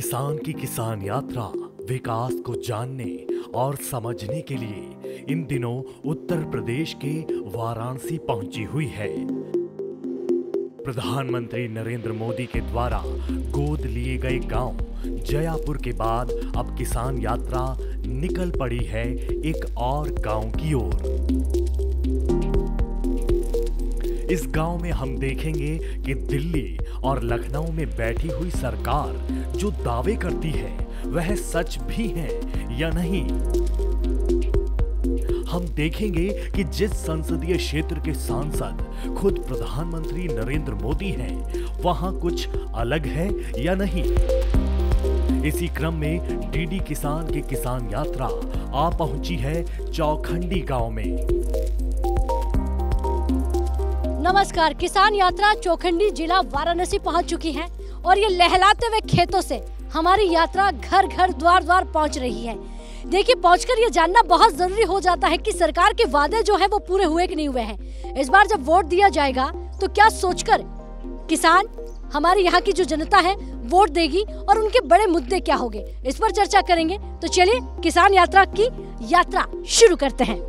किसान की किसान यात्रा विकास को जानने और समझने के लिए इन दिनों उत्तर प्रदेश के वाराणसी पहुंची हुई है। प्रधानमंत्री नरेंद्र मोदी के द्वारा गोद लिए गए गांव जयापुर के बाद अब किसान यात्रा निकल पड़ी है एक और गांव की ओर। इस गांव में हम देखेंगे कि दिल्ली और लखनऊ में बैठी हुई सरकार जो दावे करती है वह सच भी है या नहीं। हम देखेंगे कि जिस संसदीय क्षेत्र के सांसद खुद प्रधानमंत्री नरेंद्र मोदी हैं, वहां कुछ अलग है या नहीं। इसी क्रम में डीडी किसान की किसान यात्रा आ पहुंची है चौखंडी गांव में। नमस्कार, किसान यात्रा चौखंडी जिला वाराणसी पहुंच चुकी है और ये लहलाते हुए खेतों से हमारी यात्रा घर घर द्वार द्वार पहुंच रही है। देखिए, पहुंचकर ये जानना बहुत जरूरी हो जाता है कि सरकार के वादे जो है वो पूरे हुए कि नहीं हुए हैं। इस बार जब वोट दिया जाएगा तो क्या सोचकर किसान, हमारी यहाँ की जो जनता है, वोट देगी और उनके बड़े मुद्दे क्या होंगे, इस पर चर्चा करेंगे। तो चलिए किसान यात्रा की यात्रा शुरू करते हैं।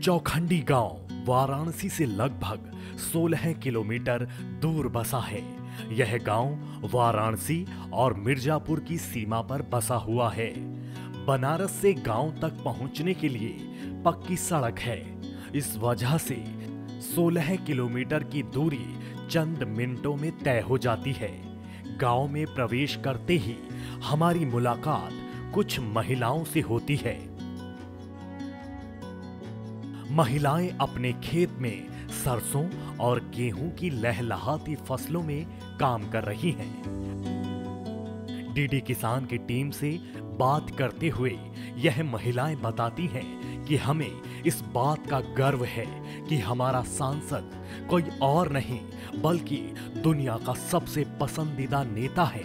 चौखंडी गांव वाराणसी से लगभग 16 किलोमीटर दूर बसा है। यह गांव वाराणसी और मिर्जापुर की सीमा पर बसा हुआ है। बनारस से गांव तक पहुंचने के लिए पक्की सड़क है। इस वजह से 16 किलोमीटर की दूरी चंद मिनटों में तय हो जाती है। गांव में प्रवेश करते ही हमारी मुलाकात कुछ महिलाओं से होती है। महिलाएं अपने खेत में सरसों और गेहूं की लहलहाती फसलों में काम कर रही हैं। डीडी किसान की टीम से बात करते हुए यह महिलाएं बताती हैं कि हमें इस बात का गर्व है कि हमारा सांसद कोई और नहीं बल्कि दुनिया का सबसे पसंदीदा नेता है।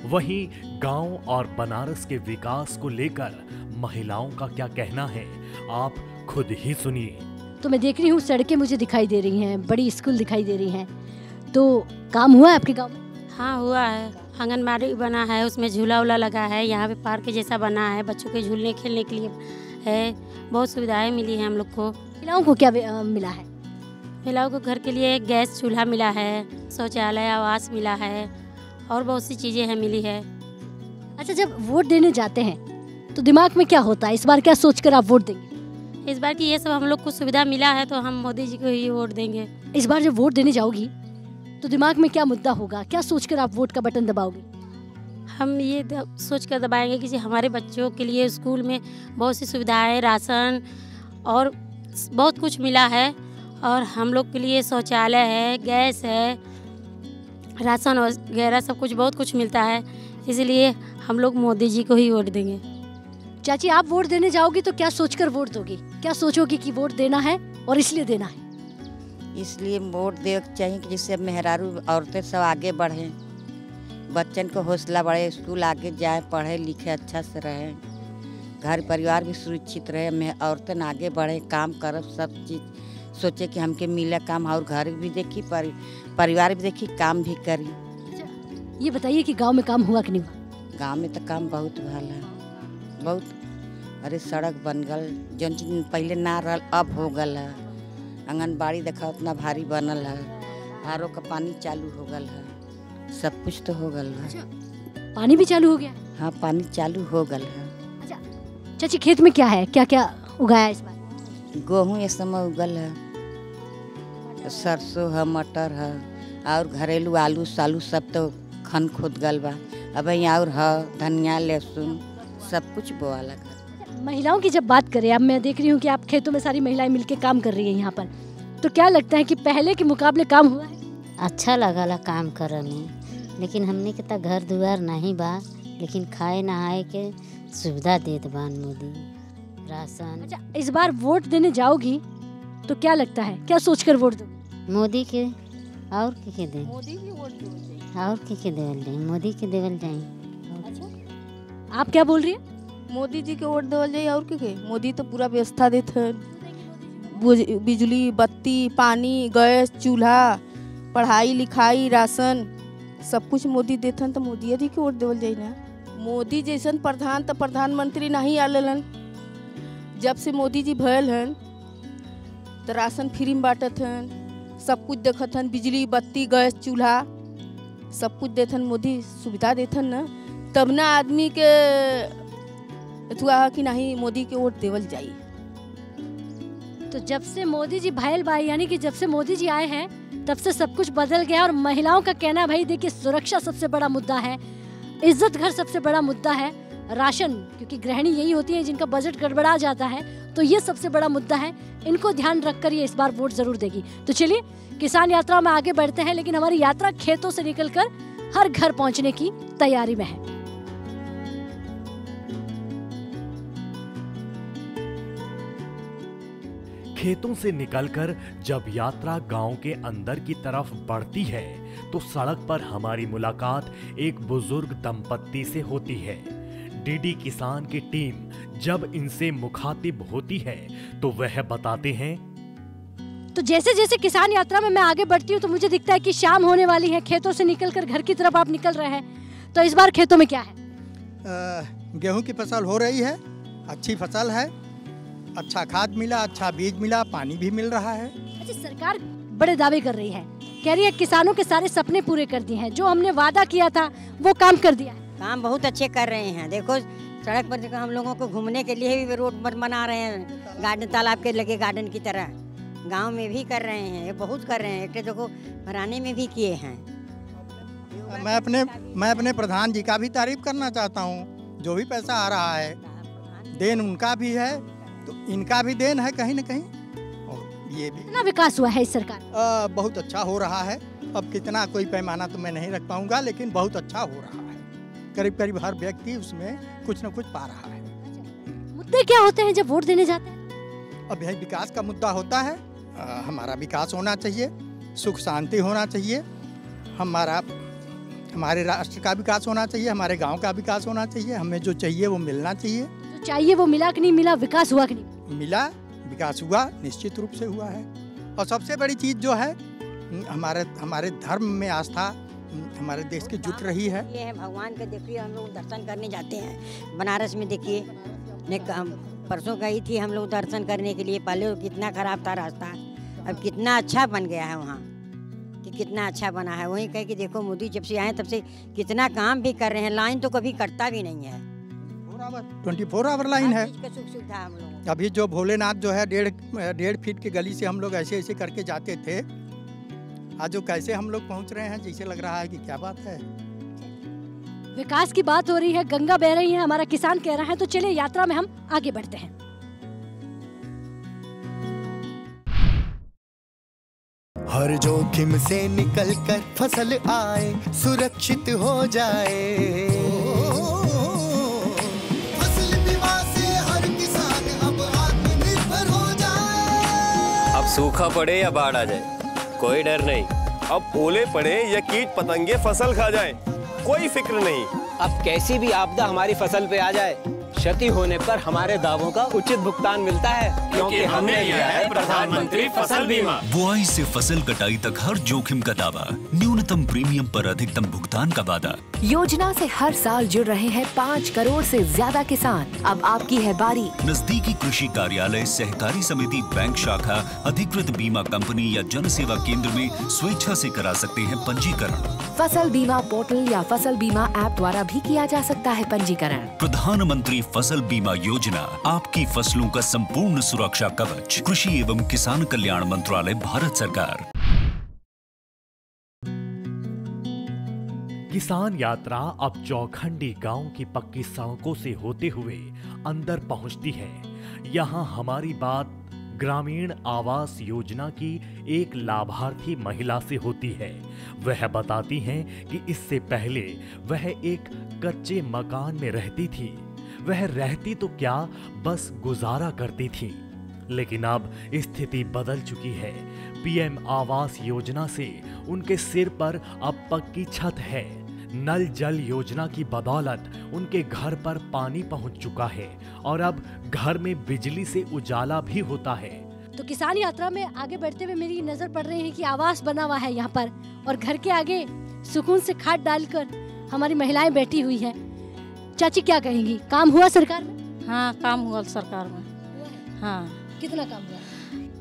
वहीं गांव और बनारस के विकास को लेकर महिलाओं का क्या कहना है, आप खुद ही सुनिए। तो मैं देख रही हूँ सड़कें मुझे दिखाई दे रही हैं, बड़ी स्कूल दिखाई दे रही हैं। तो काम हुआ है आपके गांव में? हाँ, हुआ है। आंगनबाड़ी बना है, उसमें झूला उला लगा है, यहाँ पे पार्क जैसा बना है, बच्चों के झूलने खेलने के लिए है। बहुत सुविधाएं मिली हैं हम लोग को। महिलाओं को क्या मिला है? महिलाओं को घर के लिए गैस चूल्हा मिला है, शौचालय आवास मिला है और बहुत सी चीज़ें हैं मिली है। अच्छा, जब वोट देने जाते हैं तो दिमाग में क्या होता है? इस बार क्या सोचकर आप वोट देंगे? इस बार की ये सब हम लोग को सुविधा मिला है तो हम मोदी जी को ही वोट देंगे। इस बार जब वोट देने जाओगी तो दिमाग में क्या मुद्दा होगा? क्या सोचकर आप वोट का बटन दबाओगे? हम ये सोच कर दबाएंगे कि हमारे बच्चों के लिए स्कूल में बहुत सी सुविधाएं, राशन और बहुत कुछ मिला है और हम लोग के लिए शौचालय है, गैस है, राशन वगैरह सब कुछ बहुत कुछ मिलता है। इसलिए हम लोग मोदी जी को ही वोट देंगे। चाची, आप वोट देने जाओगी तो क्या सोचकर वोट दोगी? क्या सोचोगी कि वोट देना है और इसलिए देना है? इसलिए वोट देना चाहिए कि जिससे मेहरारू औरतें सब आगे बढ़ें, बच्चन को हौसला बढ़े, स्कूल आगे जाए, पढ़े लिखे अच्छा से रहें, घर परिवार भी सुरक्षित रहे, औरतें आगे बढ़े, काम कर, सब चीज़ सोचे कि हमके मिले काम और घर भी देखी, परिवार भी देखी, काम भी करी। ये बताइए कि गांव में काम हुआ कि नहीं हुआ? गाँव में तो काम बहुत भल है, बहुत। अरे सड़क बन गल, जौन चीज पहले ना रहल अब हो गल है। आंगनबाड़ी देखा उतना भारी बनल है, आरओ का पानी चालू हो गल है, सब कुछ तो हो गल है। पानी भी चालू हो गया? हाँ, पानी चालू हो गल है। अच्छा चाची, खेत में क्या है, क्या क्या उगाया इस बार? गेहूँ इस समय उगल है, सरसों है, मटर है और घरेलू आलू सालू सब तो खन खुद गल बा। अब यहाँ और है धनिया, लहसुन सब कुछ बोआ लगा। महिलाओं की जब बात करें, अब मैं देख रही हूँ कि आप खेतों में सारी महिलाएं मिलके काम कर रही हैं यहाँ पर, तो क्या लगता है कि पहले के मुकाबले काम हुआ है? अच्छा लगला काम करने, लेकिन हमने के तो घर दुआर नहीं बा, लेकिन खाए नहाए के सुविधा देत बान मोदी, राशन। अच्छा, इस बार वोट देने जाओगी तो क्या लगता है, क्या सोचकर वोट दोगी? मोदी के और के दें, मोदी के वोट और के देवल जाए, मोदी के देवल जाए। अच्छा, आप क्या बोल रही है? मोदी जी के वोट देवल जाए और के मोदी तो पूरा व्यवस्था देते हैं, बिजली, बत्ती, पानी, गैस, चूल्हा, पढ़ाई लिखाई राशन सब कुछ मोदी देथन तो मोदी अधिक के वोट देवल जाई ना। मोदी जैसन प्रधान तो प्रधानमंत्री नहीं आलन। जब से मोदी जी भयल हन तो राशन फ्री में बांटत हन, सब कुछ देखत हन, बिजली बत्ती गैस चूल्हा सब कुछ देथन। मोदी सुविधा देथन ना, तब ना आदमी के कि नहीं मोदी के वोट देवल जाई। तो जब से मोदी जी भयल भाई, यानी कि जब से मोदी जी आए हैं तब से सब कुछ बदल गया। और महिलाओं का कहना भाई देखिए सुरक्षा सबसे बड़ा मुद्दा है, इज्जत घर सबसे बड़ा मुद्दा है, राशन, क्योंकि गृहिणी यही होती है जिनका बजट गड़बड़ा जाता है, तो ये सबसे बड़ा मुद्दा है। इनको ध्यान रखकर ये इस बार वोट जरूर देगी। तो चलिए किसान यात्रा में आगे बढ़ते हैं, लेकिन हमारी यात्रा खेतों से निकलकर हर घर पहुंचने की तैयारी में है। खेतों से निकलकर जब यात्रा गांव के अंदर की तरफ बढ़ती है तो सड़क पर हमारी मुलाकात एक बुजुर्ग दंपत्ति से होती है। डीडी किसान की टीम जब इनसे मुखातिब होती है तो वह बताते हैं। तो जैसे जैसे किसान यात्रा में मैं आगे बढ़ती हूँ तो मुझे दिखता है कि शाम होने वाली है। खेतों से निकलकर घर की तरफ आप निकल रहे हैं, तो इस बार खेतों में क्या है? गेहूं की फसल हो रही है, अच्छी फसल है, अच्छा खाद मिला, अच्छा बीज मिला, पानी भी मिल रहा है। अच्छा, सरकार बड़े दावे कर रही है, कह रही है किसानों के सारे सपने पूरे कर दिए हैं, जो हमने वादा किया था वो काम कर दिया है। काम बहुत अच्छे कर रहे हैं। देखो सड़क पर देखो, हम लोगों को घूमने के लिए भी रोड बना रहे हैं, गार्डन तालाब के लगे गार्डन की तरह। गांव में भी कर रहे हैं, ये बहुत कर रहे हैं। एक देखो भराने में भी किए हैं। मैं अपने प्रधान जी का भी तारीफ करना चाहता हूँ। जो भी पैसा आ रहा है देन उनका भी है, तो इनका भी देन है कहीं न कहीं। और ये भी कितना विकास हुआ है इस सरकार? बहुत अच्छा हो रहा है। अब कितना कोई पैमाना तो मैं नहीं रख पाऊंगा, लेकिन बहुत अच्छा हो रहा है। करीब करीब हर व्यक्ति उसमें कुछ न कुछ पा रहा है। मुद्दे क्या होते हैं जब वोट देने जाते हैं? अब यही विकास का मुद्दा होता है। हमारा विकास होना चाहिए, सुख शांति होना चाहिए, हमारे राष्ट्र का विकास होना चाहिए, हमारे गांव का विकास होना चाहिए। हमें जो चाहिए वो मिलना चाहिए। जो चाहिए वो मिला कि नहीं मिला? विकास हुआ कि नहीं? मिला, विकास हुआ, निश्चित रूप से हुआ है। और सबसे बड़ी चीज जो है हमारे धर्म में आस्था हमारे देश की जुट रही है। ये है भगवान का। देखिए हम लोग दर्शन करने जाते हैं बनारस में। देखिए परसों गई थी हम लोग दर्शन करने के लिए। पहले कितना खराब था रास्ता, अब कितना अच्छा बन गया है वहाँ, कि कितना अच्छा बना है। वहीं कह कि देखो मोदी जब से आए तब से कितना काम भी कर रहे हैं। लाइन तो कभी कटता भी नहीं है, 24 आवर लाइन है। सुख सुविधा हम लोग। अभी जो भोलेनाथ जो है 1.5 फीट की गली से हम लोग ऐसे ऐसे करके जाते थे, आज जो कैसे हम लोग पहुँच रहे हैं, जैसे लग रहा है कि क्या बात है। विकास की बात हो रही है, गंगा बह रही है, हमारा किसान कह रहा है। तो चलिए यात्रा में हम आगे बढ़ते हैं। हर जोखिम से निकल कर फसल आए, सुरक्षित हो जाए। फसल बीमा से हर किसान अब आत्मनिर्भर हो जाए। अब सूखा पड़े या बाढ़ आ जाए कोई डर नहीं। अब ओले पड़े या कीट पतंगे फसल खा जाए कोई फिक्र नहीं। अब कैसी भी आपदा हमारी फसल पे आ जाए, क्षति होने पर हमारे दावों का उचित भुगतान मिलता है, क्योंकि हमने लिया है प्रधानमंत्री फसल बीमा। बुआई से फसल कटाई तक हर जोखिम का दावा, न्यूनतम प्रीमियम पर अधिकतम भुगतान का वादा। योजना से हर साल जुड़ रहे हैं 5 करोड़ से ज्यादा किसान। अब आपकी है बारी। नजदीकी कृषि कार्यालय, सहकारी समिति, बैंक शाखा, अधिकृत बीमा कंपनी या जन सेवा केंद्र में स्वेच्छा से करा सकते हैं पंजीकरण। फसल बीमा पोर्टल या फसल बीमा ऐप द्वारा भी किया जा सकता है पंजीकरण। प्रधानमंत्री फसल बीमा योजना, आपकी फसलों का संपूर्ण सुरक्षा कवच। कृषि एवं किसान कल्याण मंत्रालय, भारत सरकार। किसान यात्रा अब चौखंडी गांव की पक्की सड़कों से होते हुए अंदर पहुंचती है। यहां हमारी बात ग्रामीण आवास योजना की एक लाभार्थी महिला से होती है। वह बताती हैं कि इससे पहले वह एक कच्चे मकान में रहती थी। वह रहती तो क्या, बस गुजारा करती थी। लेकिन अब स्थिति बदल चुकी है। पीएम आवास योजना से उनके सिर पर अब पक्की छत है। नल जल योजना की बदौलत उनके घर पर पानी पहुंच चुका है और अब घर में बिजली से उजाला भी होता है। तो किसान यात्रा में आगे बढ़ते हुए मेरी नजर पड़ रही है कि आवास बना हुआ है यहाँ पर, और घर के आगे सुकून से खाट डालकर हमारी महिलाएं बैठी हुई हैं। चाची क्या कहेंगी, काम हुआ सरकार में? हाँ, काम हुआ सरकार में। हाँ। कितना काम हुआ?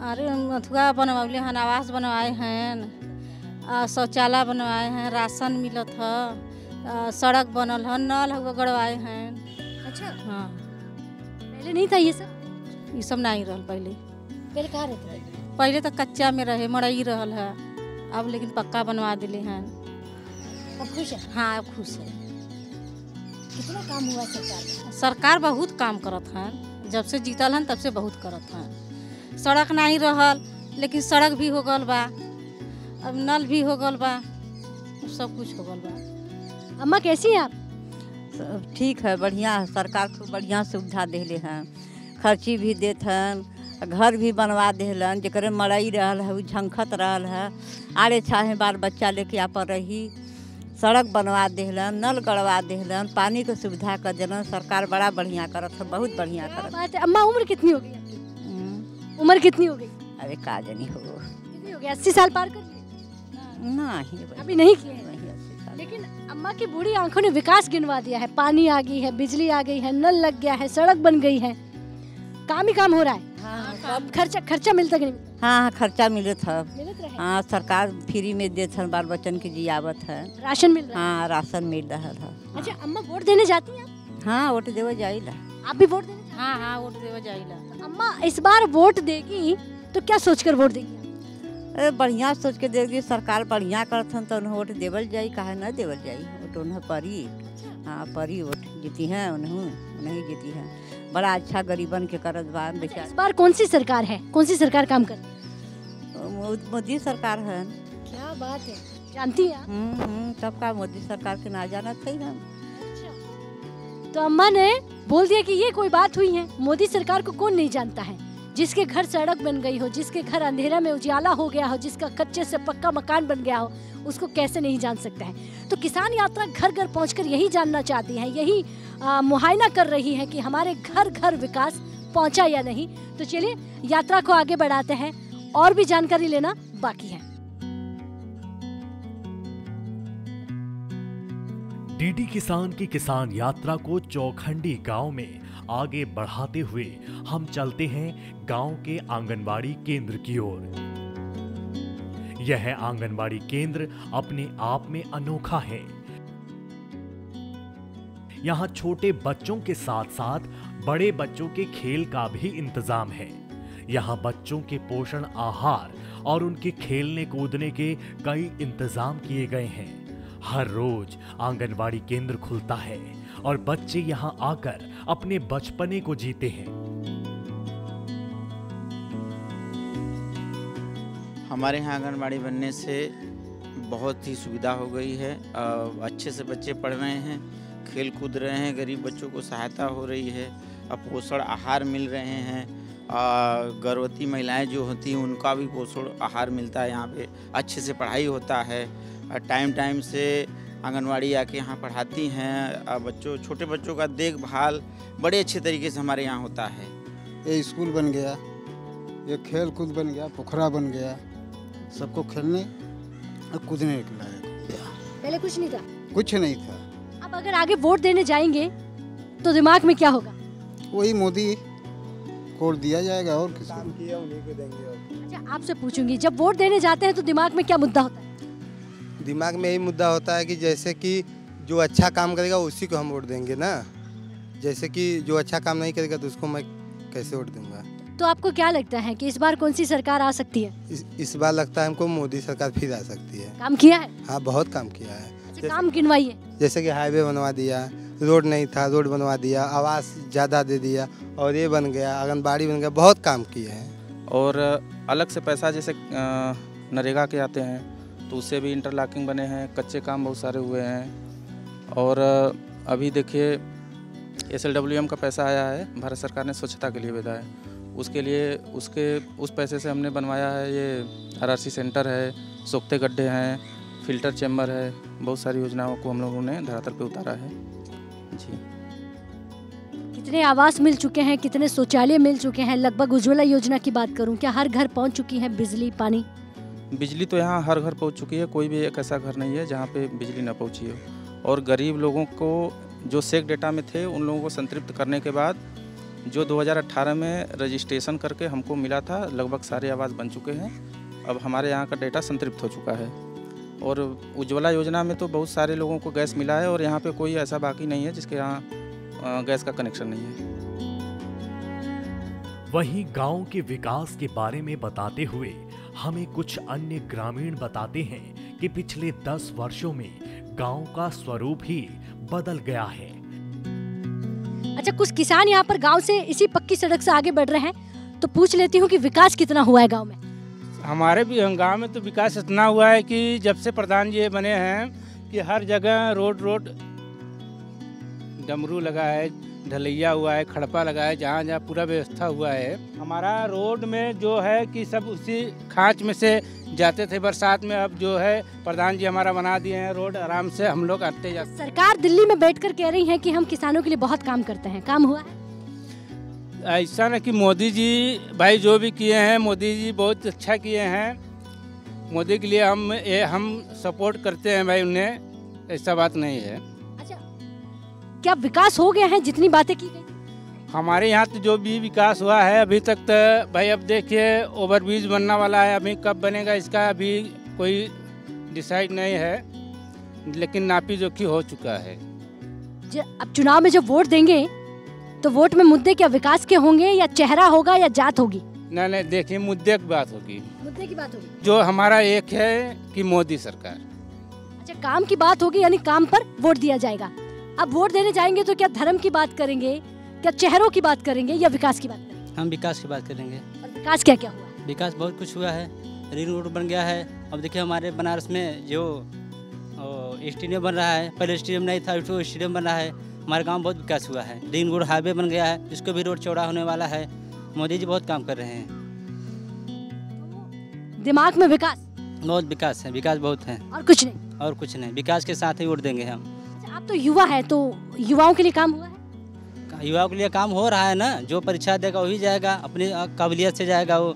अरे अथुआ बनवाले हैं, आवास बनवाए हैं, शौचालय बनवाए हैं, राशन मिलत है, सड़क बनल है, नल हुआ गड़वाए हैं। अच्छा। हाँ। पहले नहीं था ये सब? ये सब नहीं रहल पहले। पहले कहाँ रहते रहे? पहले तो कच्चा में रहे, मड़ई रहल है, अब लेकिन पक्का बनवा दिले हैं। अब खुश है? हाँ, अब खुश है। कितना काम हुआ सरकार में? सरकार बहुत काम करत है, जब से जीतल हन तब से बहुत करत है। सड़क नहीं रहल लेकिन सड़क भी हो गल बा, अब नल भी हो गल बा, सब कुछ हो गल बा। अम्मा कैसी हैं आप? सब ठीक है, बढ़िया है। सरकार खूब बढ़िया सुविधा देले हैं, खर्ची भी देत हैं, घर भी बनवा देलन, जकरे मड़ई रहल है उ झंखत रहल है, आड़े छाहे बाल बच्चा लेके यहाँ पर रही, सड़क बनवा देलन, नल गड़वा देलन, पानी के सुविधा कर देलन। सरकार बड़ा बढ़िया करत है, बहुत बढ़िया करत है। अम्मा उम्र कितनी हो गई आपकी? उम्र कितनी हो गई? अरे का जानी हो, कितनी हो गई? 80 साल पार कर लिए? नहीं, अभी नहीं किए हैं। लेकिन अम्मा की बूढ़ी आंखों ने विकास गिनवा दिया है, पानी आ गई है, बिजली आ गई है, नल लग गया है, सड़क बन गई है, काम ही काम हो रहा है। हाँ, खर्चा मिलता कि नहीं? हाँ, खर्चा मिलत है। मिलत रहे? हाँ, सरकार फ्री में देत है, बाल बच्चन के जियावत है, राशन मिल रहा है। हाँ, राशन मिल रहा है। अच्छा, अम्मा वोट देने जाती हैं? हाँ, वोट देवे जाइला। आप भी वोट देने? हाँ हाँ, वोट देवे जाइला। अम्मा इस बार वोट देगी तो क्या सोचकर वोट देगी? अरे बढ़िया सोच के देगी, सरकार बढ़िया करथन तो वोट देवल जाई, काहे न देवल जाई, वोट उन्हें परी। हाँ, परी वोट जीती हैं, उन्हें जीती हैं, बड़ा अच्छा गरीबन के करत बा। इस बार कौन सी सरकार है, कौन सी सरकार काम कर? मोदी सरकार है। क्या बात है, जानती हैं? सबका मोदी सरकार के ना जाना थे हम। तो अम्मा ने बोल दिया कि ये कोई बात हुई है, मोदी सरकार को कौन नहीं जानता है। जिसके घर सड़क बन गई हो, जिसके घर अंधेरा में उजाला हो गया हो, जिसका कच्चे से पक्का मकान बन गया हो, उसको कैसे नहीं जान सकता है। तो किसान यात्रा घर घर पहुंचकर यही जानना चाहती है, यही मुआयना कर रही है कि हमारे घर घर विकास पहुंचा या नहीं। तो चलिए यात्रा को आगे बढ़ाते हैं, और भी जानकारी लेना बाकी है। डीडी किसान की किसान यात्रा को चौखंडी गांव में आगे बढ़ाते हुए हम चलते हैं गांव के आंगनवाड़ी केंद्र की ओर। यह आंगनवाड़ी केंद्र अपने आप में अनोखा है। यहाँ छोटे बच्चों के साथ साथ बड़े बच्चों के खेल का भी इंतजाम है। यहाँ बच्चों के पोषण आहार और उनके खेलने कूदने के कई इंतजाम किए गए हैं। हर रोज आंगनवाड़ी केंद्र खुलता है और बच्चे यहाँ आकर अपने बचपने को जीते हैं। हमारे यहाँ आंगनबाड़ी बनने से बहुत ही सुविधा हो गई है। अच्छे से बच्चे पढ़ रहे हैं, खेल कूद रहे हैं, गरीब बच्चों को सहायता हो रही है, पोषण आहार मिल रहे हैं। गर्भवती महिलाएं जो होती हैं उनका भी पोषण आहार मिलता है। यहाँ पे अच्छे से पढ़ाई होता है, टाइम टाइम से आंगनवाड़ी आके यहाँ पढ़ाती हैं। बच्चों, छोटे बच्चों का देखभाल बड़े अच्छे तरीके से हमारे यहाँ होता है। ये स्कूल बन गया, ये खेल कूद बन गया, पोखरा बन गया, सबको खेलने और कूदने के लायक हो गया। पहले कुछ नहीं था? कुछ नहीं था। अब अगर आगे वोट देने जाएंगे तो दिमाग में क्या होगा? वही मोदी को दिया जाएगा और किसी काम किया उन्हीं को देंगे। अच्छा, आपसे पूछूंगी, जब वोट देने जाते हैं तो दिमाग में क्या मुद्दा होता है? दिमाग में यही मुद्दा होता है कि जैसे कि जो अच्छा काम करेगा उसी को हम वोट देंगे ना। जैसे कि जो अच्छा काम नहीं करेगा तो उसको मैं कैसे वोट दूंगा। तो आपको क्या लगता है कि इस बार कौन सी सरकार आ सकती है? इस बार लगता है हमको मोदी सरकार फिर आ सकती है। काम किया है? हाँ, बहुत काम किया है। अच्छा, काम गिनवाइए। जैसे कि हाईवे बनवा दिया, रोड नहीं था रोड बनवा दिया, आवास ज़्यादा दे दिया और ये बन गया, आंगनबाड़ी बन गया, बहुत काम किए हैं। और अलग से पैसा जैसे नरेगा के आते हैं तो उससे भी इंटरलॉकिंग बने हैं, कच्चे काम बहुत सारे हुए हैं। और अभी देखिए SLWM का पैसा आया है, भारत सरकार ने स्वच्छता के लिए भेजा है, उसके लिए उस पैसे से हमने बनवाया है। ये RRC सेंटर है, सोखते गड्ढे हैं, फिल्टर चैम्बर है, बहुत सारी योजनाओं को हम लोगों ने धरातल पे उतारा है जी। कितने आवास मिल चुके हैं, कितने शौचालय मिल चुके हैं? लगभग उज्ज्वला योजना की बात करूं, क्या हर घर पहुंच चुकी है बिजली पानी? बिजली तो यहाँ हर घर पहुँच चुकी है, कोई भी एक ऐसा घर नहीं है जहाँ पे बिजली न पहुँची हो। और गरीब लोगों को जो सेक डेटा में थे उन लोगों को संतृप्त करने के बाद जो 2018 में रजिस्ट्रेशन करके हमको मिला था, लगभग सारे आवास बन चुके हैं। अब हमारे यहाँ का डेटा संतृप्त हो चुका है। और उज्ज्वला योजना में तो बहुत सारे लोगों को गैस मिला है और यहाँ पे कोई ऐसा बाकी नहीं है जिसके यहाँ गैस का कनेक्शन नहीं है। वहीं गांव के विकास के बारे में बताते हुए हमें कुछ अन्य ग्रामीण बताते हैं कि पिछले 10 वर्षों में गांव का स्वरूप ही बदल गया है। अच्छा, कुछ किसान यहाँ पर गांव से इसी पक्की सड़क से आगे बढ़ रहे हैं, तो पूछ लेती हूँ कि विकास कितना हुआ है गांव में? हमारे भी गांव में तो विकास इतना हुआ है कि जब से प्रधान जी बने हैं कि हर जगह रोड डमरू लगा है, ढलैया हुआ है, खड़पा लगा है, जहाँ जहाँ पूरा व्यवस्था हुआ है। हमारा रोड में जो है कि सब उसी खांच में से जाते थे बरसात में, अब जो है प्रधान जी हमारा बना दिए हैं रोड, आराम से हम लोग आते जाते। सरकार दिल्ली में बैठकर कह रही है कि हम किसानों के लिए बहुत काम करते हैं, काम हुआ है? ऐसा ना कि मोदी जी भाई जो भी किए हैं, मोदी जी बहुत अच्छा किए हैं। मोदी के लिए हम सपोर्ट करते हैं भाई, उन्हें ऐसा बात नहीं है। अच्छा, क्या विकास हो गया है जितनी बातें की गई? हमारे यहाँ तो जो भी विकास हुआ है अभी तक तो भाई, अब देखिए ओवरब्रिज बनने वाला है, अभी कब बनेगा इसका अभी कोई डिसाइड नहीं है, लेकिन नापी जोखी हो चुका है। अब चुनाव में जब वोट देंगे तो वोट में मुद्दे क्या विकास के होंगे या चेहरा होगा या जात होगी? नहीं, देखिए मुद्दे की बात होगी। मुद्दे की बात होगी जो हमारा एक है कि मोदी सरकार। अच्छा, काम की बात होगी, यानी काम पर वोट दिया जाएगा। अब वोट देने जाएंगे तो क्या धर्म की बात करेंगे, क्या चेहरों की बात करेंगे या विकास की बात करेंगे? हम विकास की बात करेंगे। और विकास क्या क्या हुआ? विकास बहुत कुछ हुआ है, रिंग रोड बन गया है। अब देखिए हमारे बनारस में जो स्टेडियम बन रहा है, पहले स्टेडियम नहीं था, तो स्टेडियम बन रहा है। हमारे गांव बहुत विकास हुआ है, रिंग रोड हाईवे बन गया है, जिसको भी रोड चौड़ा होने वाला है। मोदी जी बहुत काम कर रहे हैं। दिमाग में विकास, बहुत विकास है, विकास बहुत है। और कुछ नहीं? और कुछ नहीं, विकास के साथ ही वोट देंगे हम। अच्छा, आप तो युवा है, तो युवाओं के लिए काम हुआ है? युवाओं के लिए काम हो रहा है ना, जो परीक्षा देगा वही जाएगा, अपनी काबिलियत से जाएगा वो।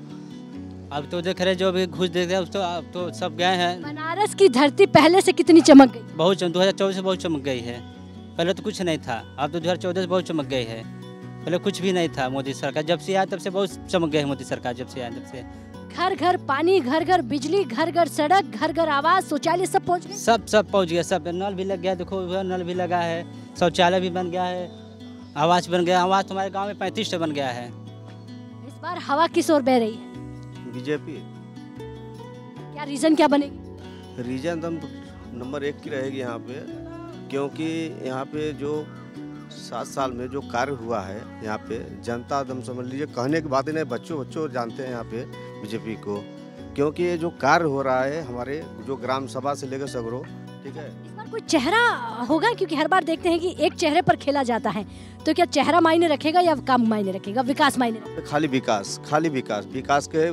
अब तो देख रहे जो भी घुस देते हैं अब तो सब गए हैं। बनारस की धरती पहले से कितनी चमक गई? बहुत 2014 से बहुत चमक गई है। पहले तो कुछ नहीं था, अब तो 2014 से बहुत चमक गई है। पहले कुछ भी नहीं था। मोदी सरकार जब से आया तब से बहुत चमक गई है। मोदी सरकार जब से आया तब से घर घर पानी, घर घर बिजली, घर घर सड़क, घर घर आवास, शौचालय सब पहुँच गए। सब पहुँच गया, सब नल भी लग गया। देखो नल भी लगा है, शौचालय भी बन गया है, आवास बन गया। आवास हमारे गाँव में 35 बन गया है। इस बार हवा किस ओर बह रही है? बीजेपी। क्या रीजन क्या बनेगी? रीजन तो नंबर 1 की रहेगी यहाँ पे, क्योंकि यहाँ पे जो 7 साल में जो कार्य हुआ है यहाँ पे, जनता एकदम समझ लीजिए, कहने की बात ही नहीं, बच्चों जानते हैं यहाँ पे बीजेपी को, क्योंकि ये जो कार्य हो रहा है हमारे जो ग्राम सभा से लेकर सगरो, ठीक है। इस बार कोई चेहरा होगा, क्योंकि हर बार देखते हैं कि एक चेहरे पर खेला जाता है, तो क्या चेहरा मायने रखेगा या काम मायने रखेगा, विकास मायने रखेगा? खाली विकास के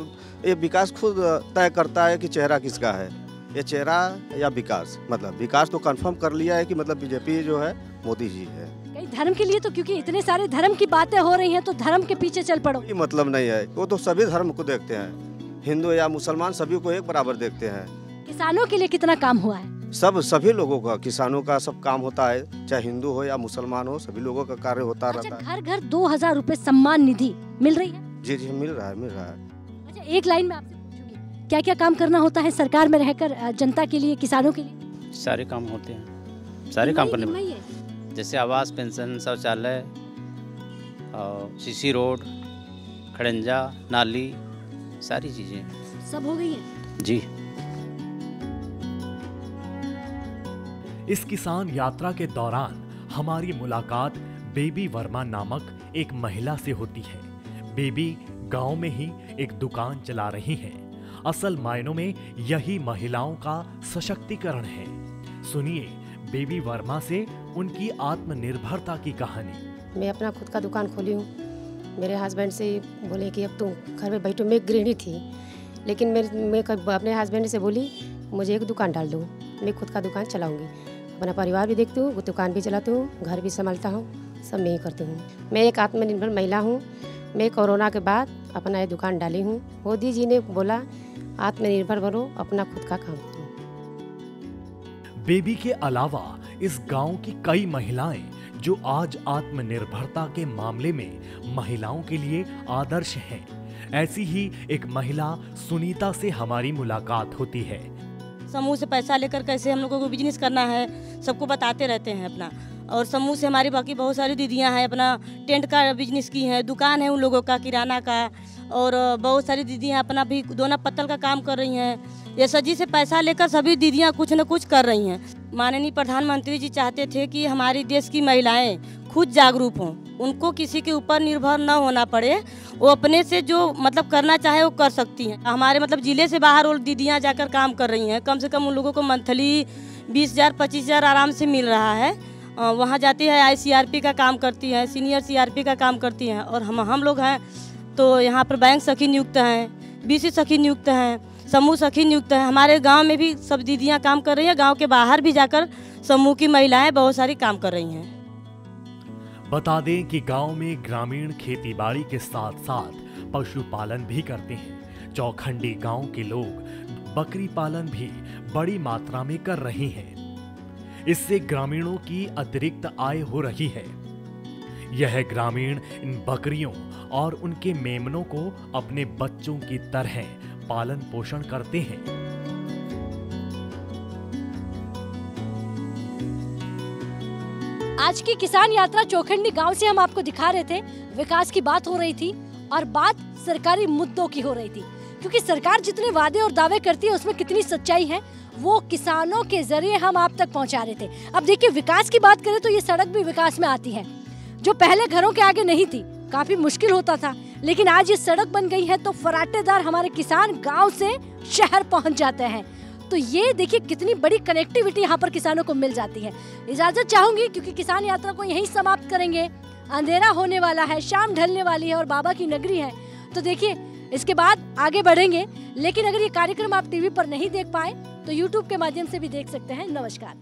ये विकास खुद तय करता है कि चेहरा किसका है, ये चेहरा या विकास। मतलब विकास तो कंफर्म कर लिया है कि मतलब बीजेपी जो है मोदी जी है। कई धर्म के लिए तो, क्योंकि इतने सारे धर्म की बातें हो रही हैं, तो धर्म के पीछे चल पड़ो। मतलब नहीं है, वो तो सभी धर्म को देखते हैं, हिंदू या मुसलमान सभी को एक बराबर देखते हैं। किसानों के लिए कितना काम हुआ है? सभी लोगों का, किसानों का सब काम होता है, चाहे हिंदू हो या मुसलमान हो, सभी लोगों का कार्य होता रहता है। घर घर 2000 रुपए सम्मान निधि मिल रही है? जी मिल रहा है। अच्छा, एक लाइन में आपसे पूछूंगी, क्या क्या काम करना होता है सरकार में रहकर जनता के लिए, किसानों के लिए? सारे काम होते हैं, सारे काम करने में, जैसे आवास, पेंशन, शौचालय और सीसी रोड, खड़ंजा, नाली, सारी चीजें सब हो गई है जी। इस किसान यात्रा के दौरान हमारी मुलाकात बेबी वर्मा नामक एक महिला से होती है। बेबी गांव में ही एक दुकान चला रही हैं। असल मायनों में यही महिलाओं का सशक्तिकरण है। सुनिए बेबी वर्मा से उनकी आत्मनिर्भरता की कहानी। मैं अपना खुद का दुकान खोली हूँ। मेरे हस्बैंड से बोले कि अब तुम घर में बैठो। मैं गृहिणी थी, लेकिन मैं अपने हस्बैंड से बोली मुझे एक दुकान डाल दो, मैं खुद का दुकान चलाऊँगी, अपना परिवार भी देखती हूँ, दुकान भी चलाती हूँ, घर भी संभालता हूँ, सब मैं ही करती हूँ। मैं एक आत्मनिर्भर महिला हूँ। मैं कोरोना के बाद अपना ये दुकान डाली हूँ। मोदी जी ने बोला आत्मनिर्भर बनो, अपना खुद का काम करो। बेबी के अलावा इस गांव की कई महिलाएं जो आज आत्मनिर्भरता के मामले में महिलाओं के लिए आदर्श हैं। ऐसी ही एक महिला सुनीता से हमारी मुलाकात होती है। समूह से पैसा लेकर कैसे हम लोगों को बिजनेस करना है सबको बताते रहते हैं अपना। और समूह से हमारी बाकी बहुत सारी दीदियां हैं, अपना टेंट का बिजनेस की हैं, दुकान है उन लोगों का किराना का। और बहुत सारी दीदियां अपना भी दोना पत्तल का काम कर रही हैं। ये सजी से पैसा लेकर सभी दीदियां कुछ न कुछ कर रही हैं। माननीय प्रधानमंत्री जी चाहते थे कि हमारी देश की महिलाएं खुद जागरूक हों, उनको किसी के ऊपर निर्भर न होना पड़े, वो अपने से जो मतलब करना चाहे वो कर सकती हैं। हमारे मतलब ज़िले से बाहर वो दीदियाँ जाकर काम कर रही हैं। कम से कम उन लोगों को मंथली 20,000 25,000 आराम से मिल रहा है। वहाँ जाती है, ICRP का काम करती है, सीनियर CRP का काम करती हैं। और हम लोग हैं तो यहाँ पर बैंक सखी नियुक्त हैं, BC सखी नियुक्त हैं, समूह सखी नियुक्त है। हमारे गांव में भी सब दीदियां काम कर रही हैं। गांव के बाहर भी जाकर समूह की महिलाएं बहुत सारी काम कर रही हैं। बता दें कि गांव में ग्रामीण खेतीबाड़ी के साथ साथ पशुपालन भी करते हैं। चौखंडी गांव के लोग बकरी पालन भी बड़ी मात्रा में कर रहे हैं। इससे ग्रामीणों की अतिरिक्त आय हो रही है। यह ग्रामीण इन बकरियों और उनके मेमनों को अपने बच्चों की तरह पालन पोषण करते हैं। आज की किसान यात्रा चौखंडी गांव से हम आपको दिखा रहे थे। विकास की बात हो रही थी और बात सरकारी मुद्दों की हो रही थी, क्योंकि सरकार जितने वादे और दावे करती है उसमें कितनी सच्चाई है वो किसानों के जरिए हम आप तक पहुंचा रहे थे। अब देखिए, विकास की बात करें तो ये सड़क भी विकास में आती है, जो पहले घरों के आगे नहीं थी, काफी मुश्किल होता था। लेकिन आज ये सड़क बन गई है तो फराटेदार हमारे किसान गांव से शहर पहुंच जाते हैं। तो ये देखिए कितनी बड़ी कनेक्टिविटी यहाँ पर किसानों को मिल जाती है। इजाजत चाहूंगी क्योंकि किसान यात्रा को यहीं समाप्त करेंगे। अंधेरा होने वाला है, शाम ढलने वाली है और बाबा की नगरी है। तो देखिए इसके बाद आगे बढ़ेंगे। लेकिन अगर ये कार्यक्रम आप टीवी पर नहीं देख पाए तो यूट्यूब के माध्यम से भी देख सकते हैं। नमस्कार।